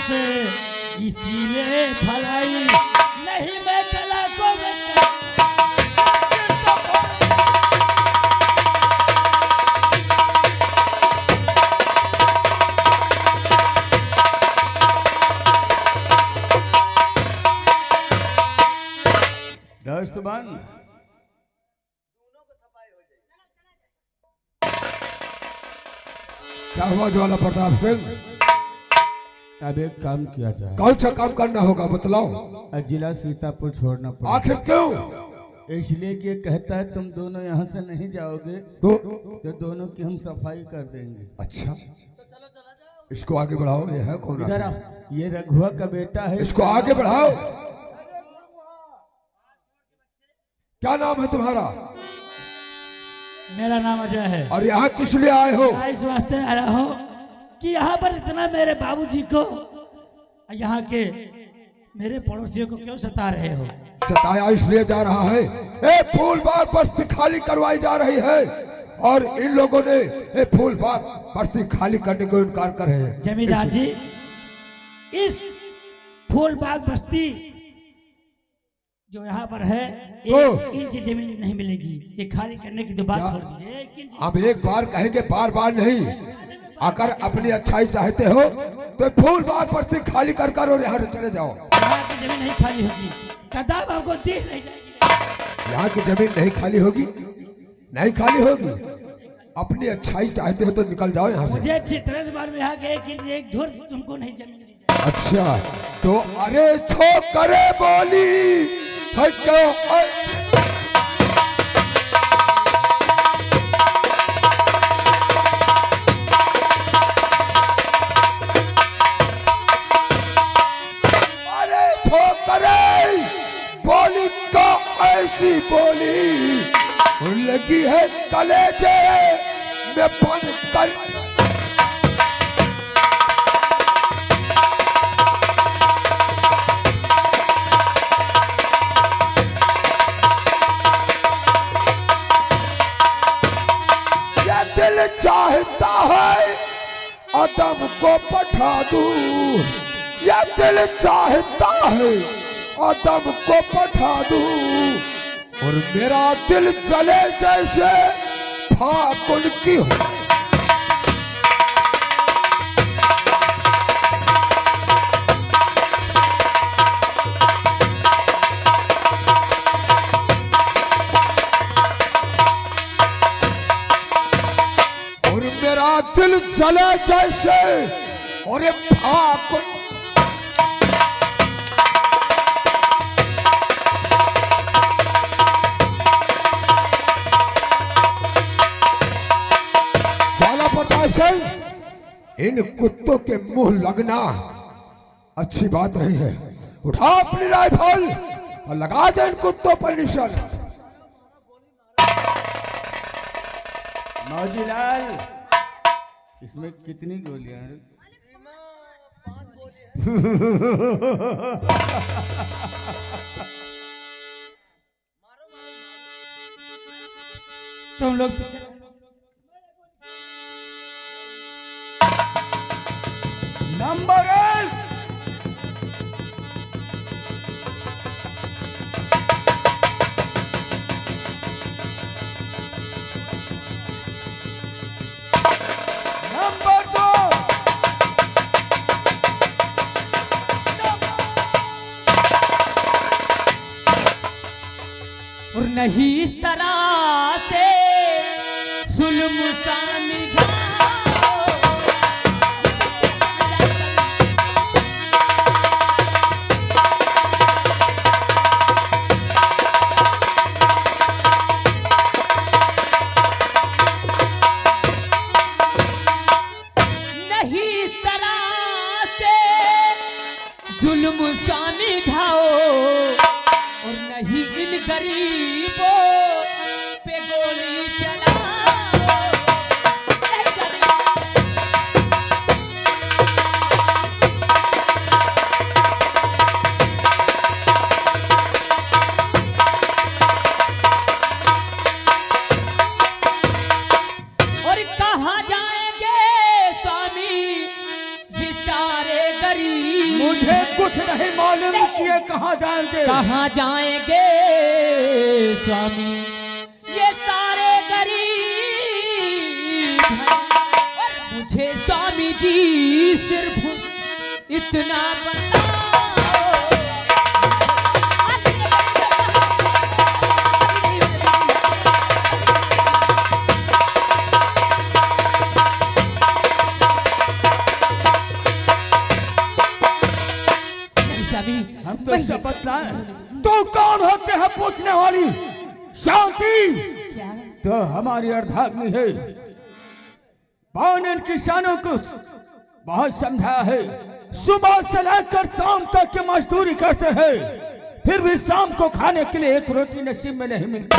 विकास इसी में भलाई, नहीं मैं कला को दोस्तबान क्या हुआ ज्वाला प्रताप सिंह? अब एक काम किया जाए। कौन सा काम करना होगा बतलाओ। जिला सीतापुर छोड़ना पड़ा। आखिर क्यों? इसलिए कि कहता है तुम दोनों यहाँ से नहीं जाओगे तो दोनों की हम सफाई कर देंगे। अच्छा, इसको आगे बढ़ाओ। ये है कौन? इधर आओ, ये रघुआ का बेटा है। इसको आगे बढ़ाओ। क्या नाम है तुम्हारा? मेरा नाम अजय है। और यहाँ किस लिए आए हो? इस वास्ते आ रहा हो कि यहाँ पर इतना मेरे बाबूजी को, यहाँ के मेरे पड़ोसियों को क्यों सता रहे हो? सताया इसलिए जा रहा है, ए फूलबाग बस्ती खाली करवाई जा रही है और इन लोगों ने ए फूलबाग बस्ती खाली करने को इनकार कर रहे हैं। जमींदार जी, इस फूलबाग बस्ती जो यहाँ पर है, एक इंच जमीन नहीं मिलेगी। ये खाली करने की तो बात छोड़ दीजिए। अब एक बार कहेंगे, बार बार नहीं। अगर अपनी अच्छाई चाहते हो तो फूलबाग बस्ती खाली कर कर और यहाँ से चले जाओ। यहाँ की जमीन नहीं खाली होगी, कदाप आपको दी नहीं जाएगी। यहाँ की जमीन नहीं खाली होगी, नहीं खाली होगी। अपनी अच्छाई चाहते हो तो निकल जाओ यहाँ से। मुझे अच्छी तरह से मालूम है, यहाँ के एक इंच एक धुर तुमको नहीं जमीन दी जाएगी। अच्छा, तो अरे छो करे बोली है क्यों? अरे छो करे बोली को ऐसी बोली लगी है कलेजे में बन कर। दिल चाहता है आदम को पठा दूं, या दिल चाहता है आदम को पठा दूं, और मेरा दिल जले जैसे फाकुन की हो। दिल जले जैसे और ये फाकुन। ज्वाला प्रताप सिंह, इन कुत्तों के मुंह लगना अच्छी बात नहीं है। उठा अपनी राइफल और लगा दे इन कुत्तों पर निशाना। मौजीलाल, इसमें कितनी गोलियां हैं? तुम लोग पीछे नंबर 1। नंबर 2। और नहीं इस तरह से जुल्म सा निभाओ। नहीं इस तरह से जुल्म सा निभाओ, और नहीं इन गरीबों पे गोली चलाओ। और कहाँ जाएंगे स्वामी ये सारे गरीब? मुझे कुछ नहीं मालूम कि ये कहाँ जाएंगे। कहाँ जाएंगे स्वामी ये सारे गरीब हैं। और मुझे स्वामी जी सिर्फ इतना बताओ। हम तो सब बतलाए। तो कौन होते हैं पूछने वाली? शांति क्या तो हमारी अर्धाग्नि है। इन किसानों को बहुत समझाया है, सुबह से लेकर शाम तक की मजदूरी करते हैं, फिर भी शाम को खाने के लिए एक रोटी नसीब में नहीं मिलती।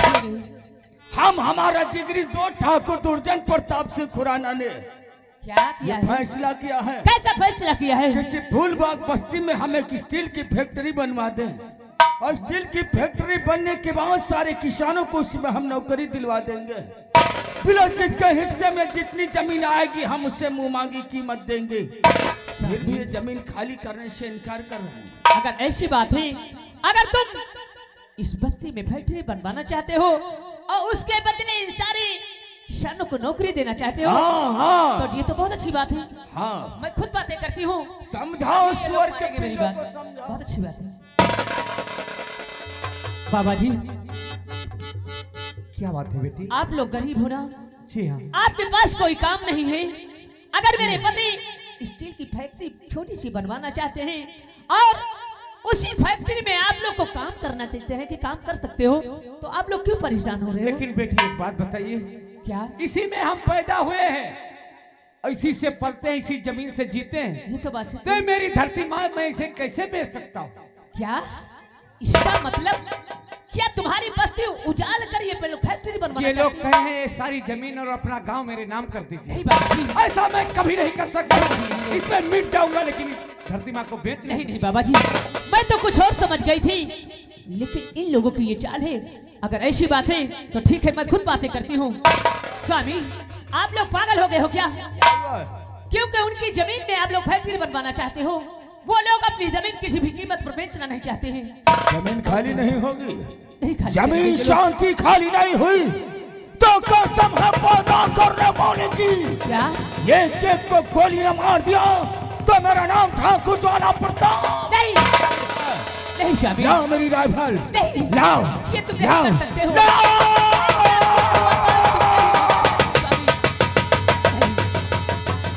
हम हमारा जिगरी दो ठाकुर दुर्जन प्रताप सिंह खुराना ने क्या किया है? फैसला किया है। कैसा फैसला किया है? किसी फूलबाग बस्ती में हम एक स्टील की फैक्ट्री बनवा दें और स्टील की फैक्ट्री बनने के बाद सारे किसानों को उसमें हम नौकरी दिलवा देंगे। बिना जिसके हिस्से में जितनी जमीन आएगी हम उससे मुंह मांगी कीमत देंगे। फिर भी ये जमीन खाली करने से इनकार कर रहे हैं। अगर ऐसी बात है, अगर तुम इस बस्ती में फैक्ट्री बनवाना चाहते हो और उसके बदले इन सारे किसानों को नौकरी देना चाहते हो, हाँ। तो ये तो बहुत अच्छी बात है। हाँ, मैं खुद बातें करती हूँ, समझाओ स्वर के मेरी पिल्लों बात को समझाओ। बहुत अच्छी बात है। बाबा जी क्या बात है बेटी? आप लोग गरीब हो ना, जी हाँ। आपके पास कोई काम नहीं है। अगर मेरे पति स्टील की फैक्ट्री छोटी सी बनवाना चाहते हैं और उसी फैक्ट्री में आप लोग को काम करना चाहते हैं कि काम कर सकते हो, तो आप लोग क्यों परेशान हो रहे हो? लेकिन बेटी एक बात बताइए, क्या? इसी में हम पैदा हुए हैं, इसी से पलते हैं, इसी जमीन से जीते हैं। ये तो बात सच तो है। मेरी धरती माँ, मैं इसे कैसे बेच सकता हूँ? क्या इसका मतलब क्या तुम्हारी बस्ती उजाड़ कर ये फैक्ट्री बनवाना ये लोग चाहती है? कहे हैं ये सारी जमीन और अपना गांव मेरे नाम कर दीजिए। नहीं बाबा जी, ऐसा मैं कभी नहीं कर सकता। इसमें मिट जाऊंगा, लेकिन धरती माँ को बेच नहीं नहीं बाबा जी, मैं तो कुछ और समझ गई थी, लेकिन इन लोगों की ये चाल है। अगर ऐसी बात है तो ठीक है, मैं खुद बातें करती हूँ। स्वामी, आप लोग पागल हो गए हो क्या? क्योंकि उनकी जमीन में आप लोग फैक्ट्री बनवाना चाहते हो, वो लोग अपनी जमीन किसी भी कीमत पर बेचना नहीं चाहते हैं। जमीन खाली नहीं होगी, नहीं खाली जमीन शांति खाली नहीं हुई तो कसम है पैदा करने वाले की। क्या? ये केक को गोली न मार दिया तो मेरा नाम ठाकुर ज्वाला प्रताप। नहीं नहीं स्वामी, लाओ मेरी राइफल, नहीं, लाओ, ये तुम नहीं लाओ, कर सकते हो। लाओ।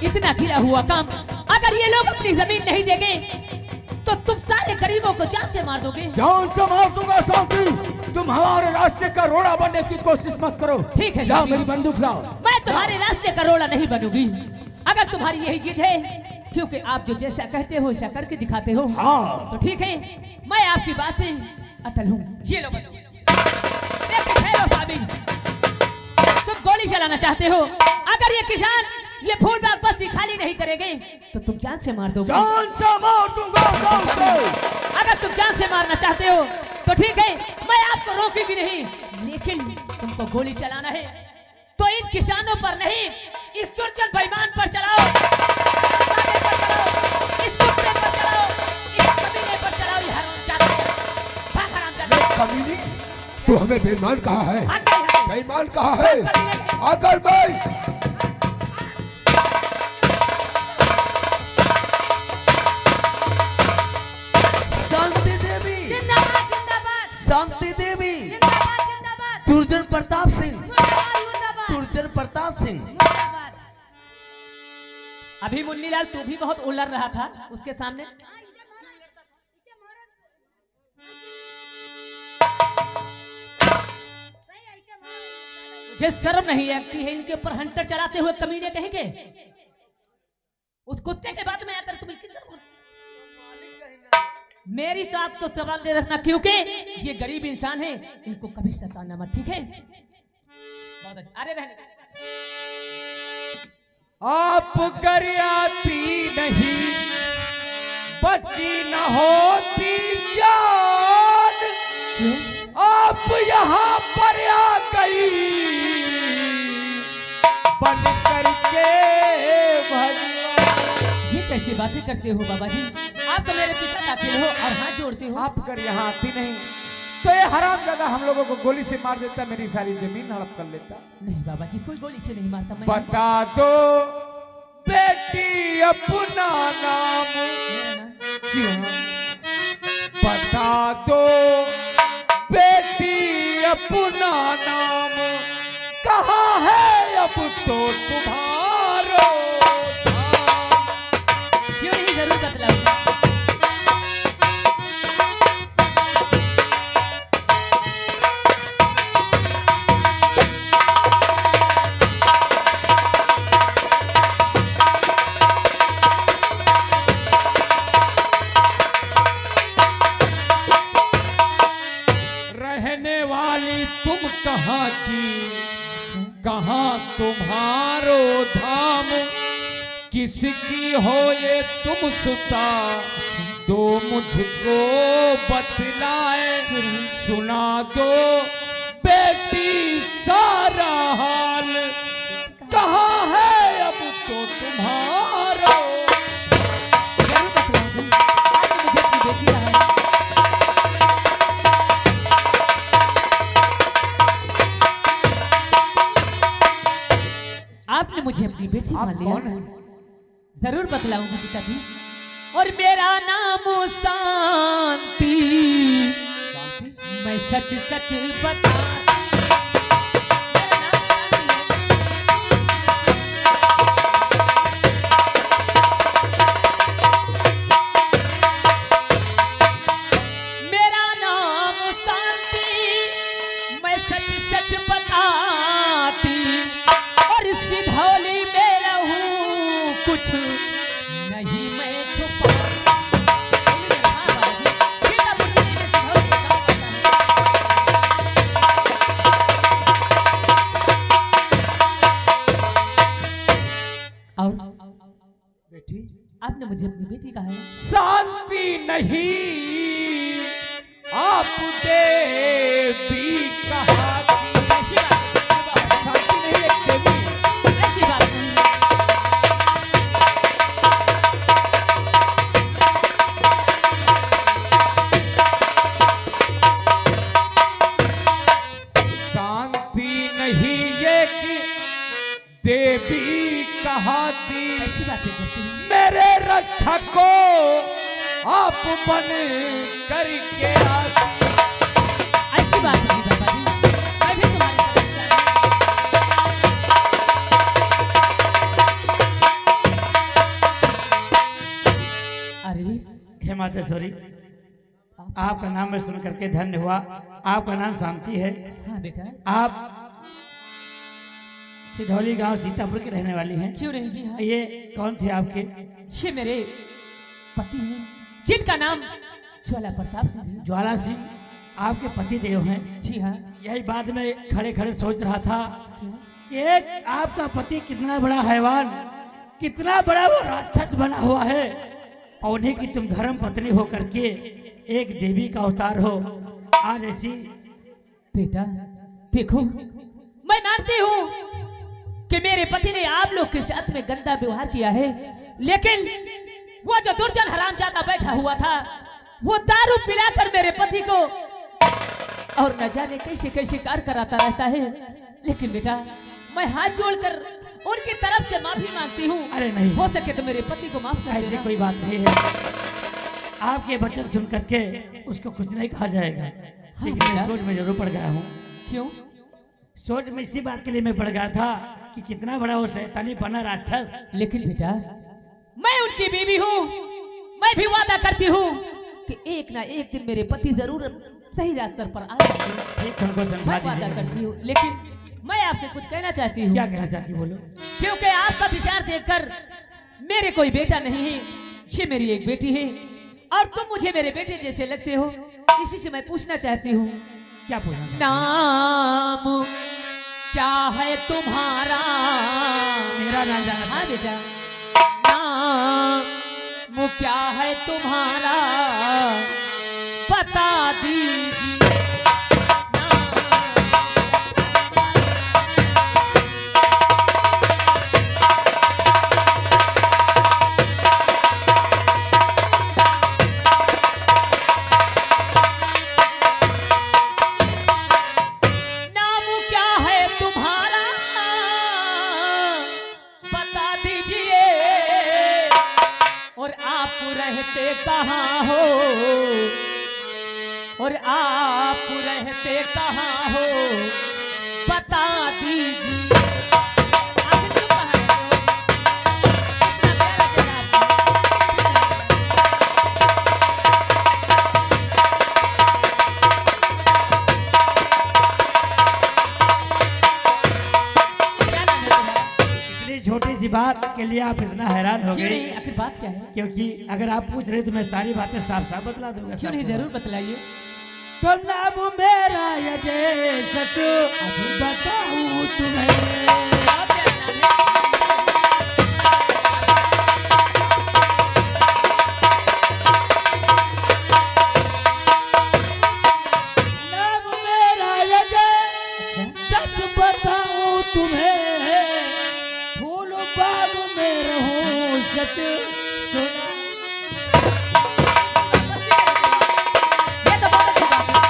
इतना गिरा हुआ काम, अगर ये लोग अपनी जमीन नहीं देंगे तो तुम सारे गरीबों को जान से मार दोगे। जान से मार दूंगा शांति। तुम हमारे रास्ते का रोड़ा बनने की कोशिश मत करो। ठीक है, लाओ स्वामी। मेरी बंदूक लाओ। मैं तुम्हारे रास्ते का रोड़ा नहीं बनूंगी। अगर तुम्हारी यही जिद है, क्योंकि आप जो जैसा कहते हो वैसा करके दिखाते हो, हाँ। तो ठीक है, मैं आपकी बातें अटल हूँ। ये लो बंदूक, देखो ठहरो स्वामी, तुम गोली चलाना चाहते हो। अगर ये किसान ये फूलबाग बस्ती खाली नहीं करेंगे तो तुम जान से मार दोगे। जान से मार दूंगा, जान से। अगर तुम जान से मारना चाहते हो तो ठीक है, मैं आपको रोकूंगी नहीं, लेकिन तुमको गोली चलाना है तो इन किसानों पर नहीं, इस दुर्जन बेईमान पर चलाओ, इस कुत्ते पर चलाओ, इस कमीने पर चलाओ। ये हरामजादा है, भाग हरामजादा। कमीनी, तू हमें बेईमान कहा है? भाग जा यहाँ से। बेईमान कहा है? अगर मैं शांति देवी, जिंदाबाद जिंदाबाद शांति देवी, जिंदाबाद जिंदाबाद दुर्जन प्रताप सिंह, जिंदाबाद। दुर्जन प्रताप सिंह। अभी मुन्नीलाल तू भी बहुत उलझ रहा था उसके सामने। मुझे शर्म नहीं आती है इनके ऊपर हंटर चलाते हुए कमीने कहेंगे। उस कुत्ते के बाद में आकर तुम मेरी तो आपको सवाल दे रखना, क्योंकि ये गरीब इंसान है, इनको कभी सताना मत, ठीक है? बहुत अच्छा, अरे रहने। आप गरियाती नहीं, बची न होती जान, आप यहाँ पर आ गई बन करके भगवान। ये कैसी बातें करते हो बाबा जी? आप तो मेरे पिता कातिल हो और हाथ जोड़ते हो। आप कर यहाँ आती नहीं तो ये हरामजादा हम लोगों को गोली से मार देता, मेरी सारी जमीन हड़प कर लेता। नहीं बाबा जी, कोई गोली से नहीं मारता। मैं बता दो बेटी अपना नाम, मेरा नाम जी हाँ, बता दो बेटी अपना नाम, कहाँ है अब तो तुम्हारो धाम। क्यों नहीं, जरूर बतलाऊंगा। रहने वाली तुम कहाँ की, कहाँ तुम्हारो धाम, किसकी हो ये तुम सुता, दो मुझको बतलाए, सुना दो बेटी सारा हाल, कहाँ है अब तो तुम्हारो। जरूर बतलाऊंगी। आज तो मुझे अपनी बेटी रहा है। आपने मुझे अपनी बेटी आप मान लिया। कौन है? जरूर बतलाऊंगी पिताजी। और मेरा नाम शांति, मैं सच सच बता। मेरा नाम शांति, मैं सच सच बताती, और सिधौली में रहूं कुछ नहीं मैं छुपा। हाँ बाबा जी, सीता पुत्री में सिधौली का पता है। और बेटी आपने मुझे अपनी बेटी कहा है। शांति नहीं आप देवी कहा की, ऐसी बात नहीं, शांति नहीं एक देवी है। ऐसी बात नहीं। शांति नहीं ये कि देवी कहाती, ऐसी बातें करती हैं। मेरे रक्षक को आप बन करके आती। ऐसी बात नहीं बाबा जी, मैं भी तुम्हारे तरफ चाहती हूं। अरे हे मातेश्वरी, आपका नाम मैं सुन करके धन्य हुआ। आपका नाम शांति है। हाँ बेटा, आप सिधौली गांव सीतापुर के रहने वाली हैं। क्यों नहीं जी? हाँ, ये कौन थे आपके? ये मेरे पति हैं जिनका नाम ज्वाला प्रताप सिंह है। ज्वाला सिंह आपके पति देव हैं। जी हाँ। यही बात मैं खड़े खड़े सोच रहा था कि एक आपका पति कितना बड़ा हैवान, कितना बड़ा वो राक्षस बना हुआ है, और उन्हीं की तुम धर्म पत्नी हो करके एक देवी का अवतार हो। आज ऐसी बेटा देखो, मैं मानती हूँ कि मेरे पति ने आप लोग के साथ में गंदा व्यवहार किया है, लेकिन वो जो दुर्जन हरामजादा बैठा हुआ था, वो दारू पिलाकर मेरे पति को और न जाने कैसे कैसे कार्य कराता रहता है। लेकिन बेटा, मैं हाथ जोड़कर उनकी तरफ से माफी मांगती हूँ। अरे नहीं, हो सके तो मेरे पति को माफ कर ऐसी देना। कोई बात नहीं है। आपके वचन सुन करके उसको कुछ नहीं कहा जाएगा, लेकिन मैं बेटा। सोच में जरूर पड़ गया हूँ। क्यों? सोच में इसी बात के लिए मैं पड़ गया था कि कितना बड़ा वो शैतानी बना राक्षस। लेकिन बेटा, मैं उनकी बीवी हूँ। मैं भी वादा करती हूँ कि एक ना एक दिन मेरे पति जरूर सही रास्ते पर आ जाएंगे। ठीक, हमको समझा मैं वादा दीजिए। करती हूँ, लेकिन मैं आपसे कुछ कहना चाहती हूँ। क्या कहना चाहती बोलो। क्योंकि आपका विचार देखकर मेरे कोई बेटा नहीं है, ये मेरी एक बेटी है, और तुम मुझे मेरे बेटे जैसे लगते हो। इसी से मैं पूछना चाहती हूँ, क्या पूछना चाहती? नाम क्या है तुम्हारा? मेरा नाम जाना था। हाँ बेटा, नाम क्या है तुम्हारा? बता दीजिए। कहाँ हो और आप रहते कहाँ हो बता दीजिए। आखिर तुम कहाँ रहते हो? इतना प्यारा जगह क्या नाम है तुम्हारा? इतनी छोटी सी बात के लिए आप इतना हैरान हो क्यों गए? नहीं? आखिर बात क्या है? क्योंकि अगर आप पूछ रहे तो मैं सारी बातें साफ साफ बतला दूंगा। क्यों नहीं? जरूर बतलाइए। तो नाम मेरा अजय सच बताऊं तुम्हें। बहुत प्यारा नाम है। नाम मेरा अजय सच बताऊं तुम्हें। फूल बाग में रहूं सच सुना। ये तो बहुत अच्छी बात है।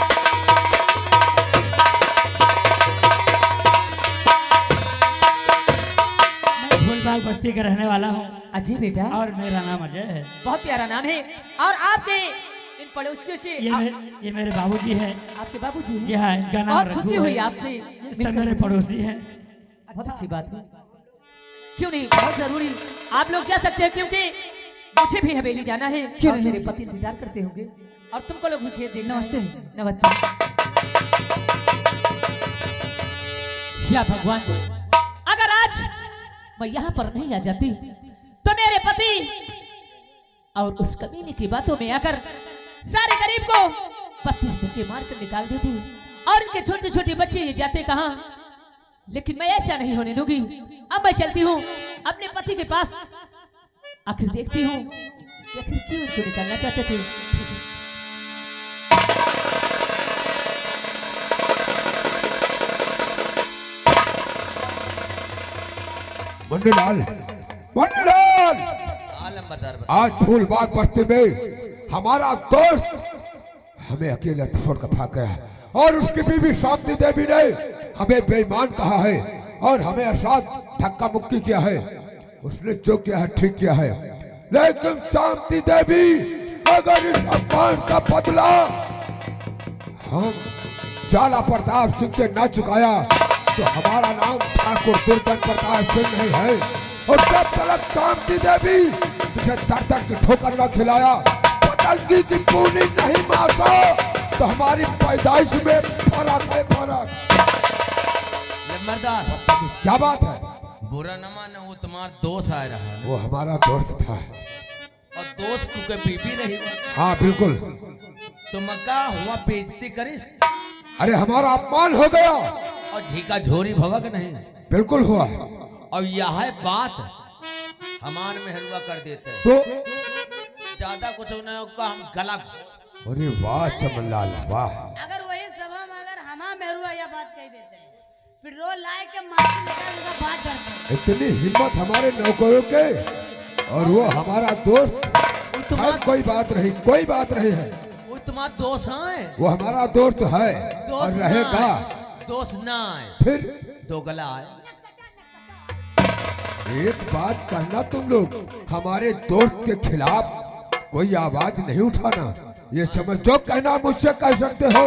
मैं फूलबाग बस्ती का रहने वाला हूँ अजय बेटा, और मेरा नाम अजय है। बहुत प्यारा नाम है। और आपके इन पड़ोसियों से ये मेरे बाबूजी हैं। आपके बाबूजी हैं? जी हाँ, इनका नाम बहुत रघु खुशी है। हुई आपसे ये सब मिलकर मेरे मुझे। पड़ोसी हैं। बहुत अच्छी बात है। क्यों नहीं? बहुत जरूरी। आप लोग जा सकते हैं क्योंकि मुझे भी हवेली जाना है। क्यों और नहीं? मेरे पति इंतजार करते होंगे और तुमको लोग भी खेत देखना है। नमस्ते। नमस्ते। या भगवान, अगर आज मैं यहाँ पर नहीं आ जाती तो मेरे पति और उस कमीने की बातों में आकर सारे गरीब को 25 धक्के मारकर निकाल देती और इनके छोटे छोटे बच्चे ये जाते कहाँ। लेकिन मैं ऐसा नहीं होने दूंगी। अब मैं चलती हूँ अपने पति के पास। आखिर देखती हूँ कि आखिर क्यों इनको निकालना चाहते थे। मुन्नीलाल, मुन्नीलाल, आलमबरदार आज फूलबाग बस्ती में हमारा दोस्त हमें अकेले छोड़ कर भाग गया और उसकी बीवी शांति देवी ने हमें बेईमान कहा है और हमें असाध धक्का मुक्की किया है। उसने जो किया है ठीक किया है, लेकिन शांति देवी अगर इस अपमान का बदला हम जाला प्रताप सिंह से न चुकाया तो हमारा नाम ठाकुर दुर्जन प्रताप सिंह नहीं है। और जब तक शांति देवी तुझे दर दर की ठोकर न खिलाया, पतंगी की पूरी नहीं मासा, तो हमारी पैदाइश में फर्क है फर्क। लम्बरदार, क्या बात है? बुरा न मानो, वो तुम्हारा दोस्त आ रहा है वो हमारा दोस्त था। और दोस्त को बीबी रही। हाँ बिल्कुल। तुम का हुआ बेइज्जती करिस अरे हमारा अपमान हो गया। और झीका झोरी भवक नहीं। बिल्कुल हुआ। और यह बात हमान में हलवा कर देते हैं। तो ज्यादा कुछ नहीं होगा, हम गला घोट। अरे वाह चमनलाल वाह। अगर वही सभा में अगर हमा मेहरुआ यह बात कह देते हैं, पेट्रोल लाए के मार्च निकाल का बात करते हैं। इतनी हिम्मत हमारे नौकरों के, और वो हमारा दोस्त। खैर, कोई बात नहीं, कोई बात नहीं है। वो तुम्हारा दोस्त है। वो हमारा दोस्त है और दोस्त ना रहेगा। है, दोस्त ना है, फिर दो गला है। एक बात करना, तुम लोग हमारे दोस्त के खिलाफ कोई आवाज नहीं उठाना। ये समझ जो कहना मुझसे कह सकते हो,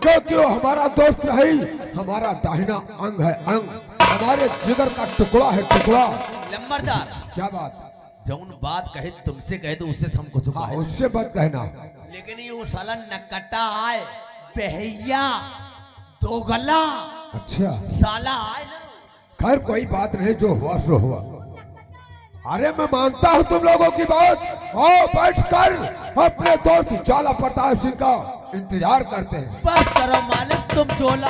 क्योंकि वो हमारा दोस्त नहीं, हमारा दाहिना अंग है अंग, हमारे जिगर का टुकड़ा है टुकड़ा। लंबरदार, क्या बात? जौन बात कहे तुमसे कहे तो उससे हमको चुका हाँ है। उससे मत कहना। लेकिन ये वो साला नकटा आए, बहैया, दो गला अच्छा साला आए ना। खैर कोई बात नहीं, जो हुआ सो हुआ। अरे मैं मानता हूँ तुम लोगों की बात। आओ बैठकर अपने दोस्त जाला प्रताप सिंह का इंतजार करते हैं। बस करो मालिक, तुम चोला।